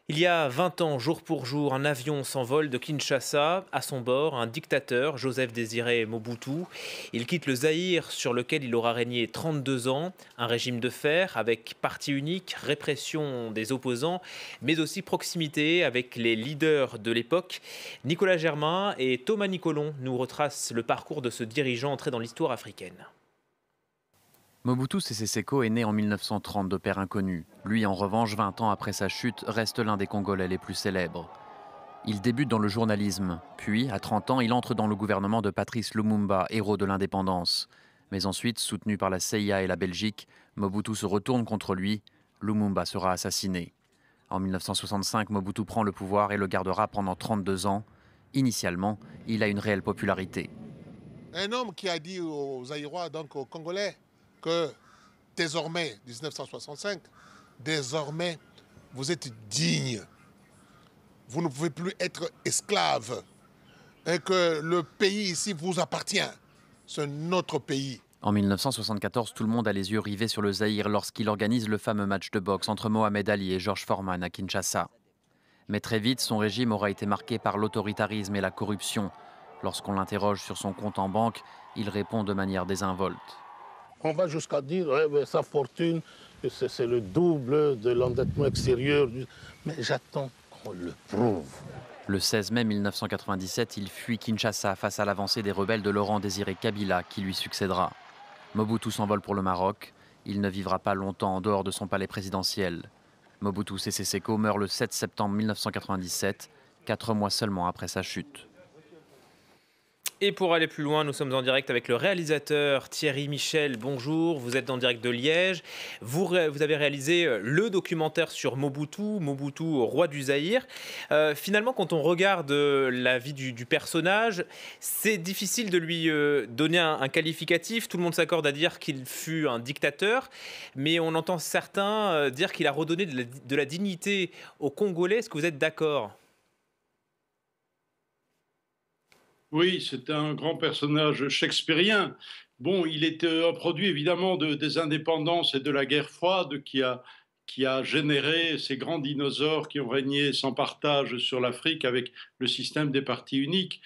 Il y a 20 ans, jour pour jour, un avion s'envole de Kinshasa. À son bord, un dictateur, Joseph Désiré Mobutu. Il quitte le Zaïre sur lequel il aura régné 32 ans. Un régime de fer avec parti unique, répression des opposants, mais aussi proximité avec les leaders de l'époque. Nicolas Germain et Thomas Nicolon nous retracent le parcours de ce dirigeant entré dans l'histoire africaine. Mobutu Sese Seko est né en 1930 de père inconnu. Lui, en revanche, 20 ans après sa chute, reste l'un des Congolais les plus célèbres. Il débute dans le journalisme, puis, à 30 ans, il entre dans le gouvernement de Patrice Lumumba, héros de l'indépendance. Mais ensuite, soutenu par la CIA et la Belgique, Mobutu se retourne contre lui. Lumumba sera assassiné. En 1965, Mobutu prend le pouvoir et le gardera pendant 32 ans. Initialement, il a une réelle popularité. Un homme qui a dit aux Zaïrois, donc aux Congolais, que désormais, 1965, désormais, vous êtes dignes. Vous ne pouvez plus être esclaves. Et que le pays ici vous appartient. C'est notre pays. En 1974, tout le monde a les yeux rivés sur le Zaïre lorsqu'il organise le fameux match de boxe entre Mohamed Ali et George Foreman à Kinshasa. Mais très vite, son régime aura été marqué par l'autoritarisme et la corruption. Lorsqu'on l'interroge sur son compte en banque, il répond de manière désinvolte. On va jusqu'à dire que sa fortune, c'est le double de l'endettement extérieur. Mais j'attends qu'on le prouve. Le 16 mai 1997, il fuit Kinshasa face à l'avancée des rebelles de Laurent Désiré Kabila qui lui succédera. Mobutu s'envole pour le Maroc. Il ne vivra pas longtemps en dehors de son palais présidentiel. Mobutu Sese Seko meurt le 7 septembre 1997, 4 mois seulement après sa chute. Et pour aller plus loin, nous sommes en direct avec le réalisateur Thierry Michel. Bonjour, vous êtes en direct de Liège. Vous avez réalisé le documentaire sur Mobutu, Mobutu, roi du Zaïre. Finalement, quand on regarde la vie du personnage, c'est difficile de lui donner un qualificatif. Tout le monde s'accorde à dire qu'il fut un dictateur, mais on entend certains dire qu'il a redonné de la dignité aux Congolais. Est-ce que vous êtes d'accord ? Oui, c'est un grand personnage shakespearien. Bon, il est un produit évidemment des indépendances et de la guerre froide qui a généré ces grands dinosaures qui ont régné sans partage sur l'Afrique avec le système des partis uniques.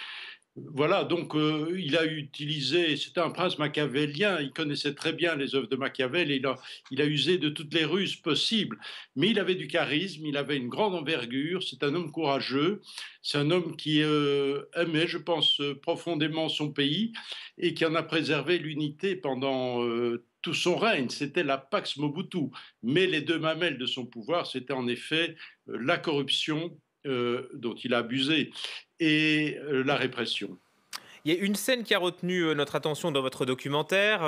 Voilà, donc il a utilisé, c'était un prince machiavélien, il connaissait très bien les œuvres de Machiavel, et il a usé de toutes les ruses possibles, mais il avait du charisme, il avait une grande envergure, c'est un homme courageux, c'est un homme qui aimait, je pense, profondément son pays, et qui en a préservé l'unité pendant tout son règne, c'était la Pax Mobutu, mais les deux mamelles de son pouvoir, c'était en effet la corruption dont il a abusé et la répression. Il y a une scène qui a retenu notre attention dans votre documentaire.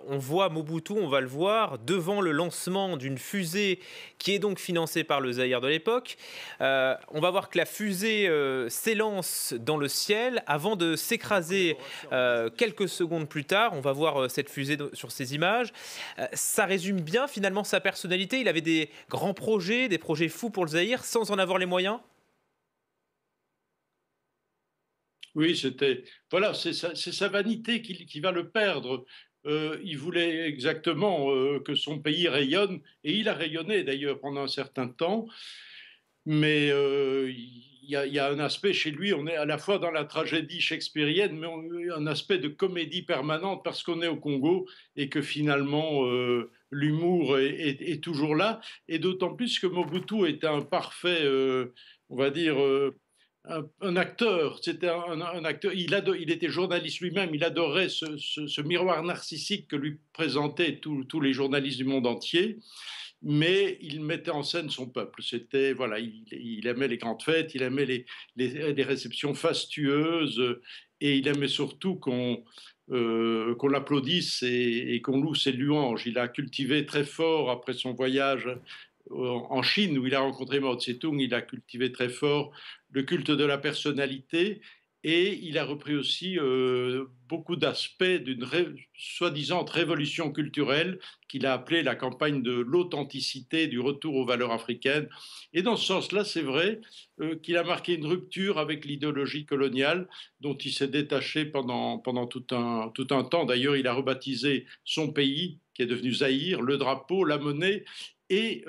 On voit Mobutu, on va le voir, devant le lancement d'une fusée qui est donc financée par le Zaïre de l'époque. On va voir que la fusée s'élance dans le ciel avant de s'écraser quelques secondes plus tard. On va voir cette fusée sur ces images. Ça résume bien finalement sa personnalité. Il avait des grands projets, des projets fous pour le Zaïre sans en avoir les moyens. Oui, voilà, c'est sa vanité qui va le perdre. Il voulait exactement que son pays rayonne, et il a rayonné d'ailleurs pendant un certain temps, mais il y a un aspect chez lui, on est à la fois dans la tragédie shakespearienne, mais un aspect de comédie permanente parce qu'on est au Congo et que finalement l'humour est toujours là, et d'autant plus que Mobutu était un parfait, on va dire, un acteur, c'était un acteur, il était journaliste lui-même, il adorait ce miroir narcissique que lui présentaient tous les journalistes du monde entier, mais il mettait en scène son peuple. C'était, voilà, il aimait les grandes fêtes, il aimait les réceptions fastueuses, et il aimait surtout qu'on l'applaudisse et qu'on loue ses louanges. Il a cultivé très fort, après son voyage en Chine, où il a rencontré Mao Tse-tung, il a cultivé très fort le culte de la personnalité, et il a repris aussi beaucoup d'aspects d'une soi-disant révolution culturelle qu'il a appelée la campagne de l'authenticité, du retour aux valeurs africaines. Et dans ce sens-là, c'est vrai qu'il a marqué une rupture avec l'idéologie coloniale dont il s'est détaché pendant tout un temps. D'ailleurs, il a rebaptisé son pays, qui est devenu Zaïre, le drapeau, la monnaie, et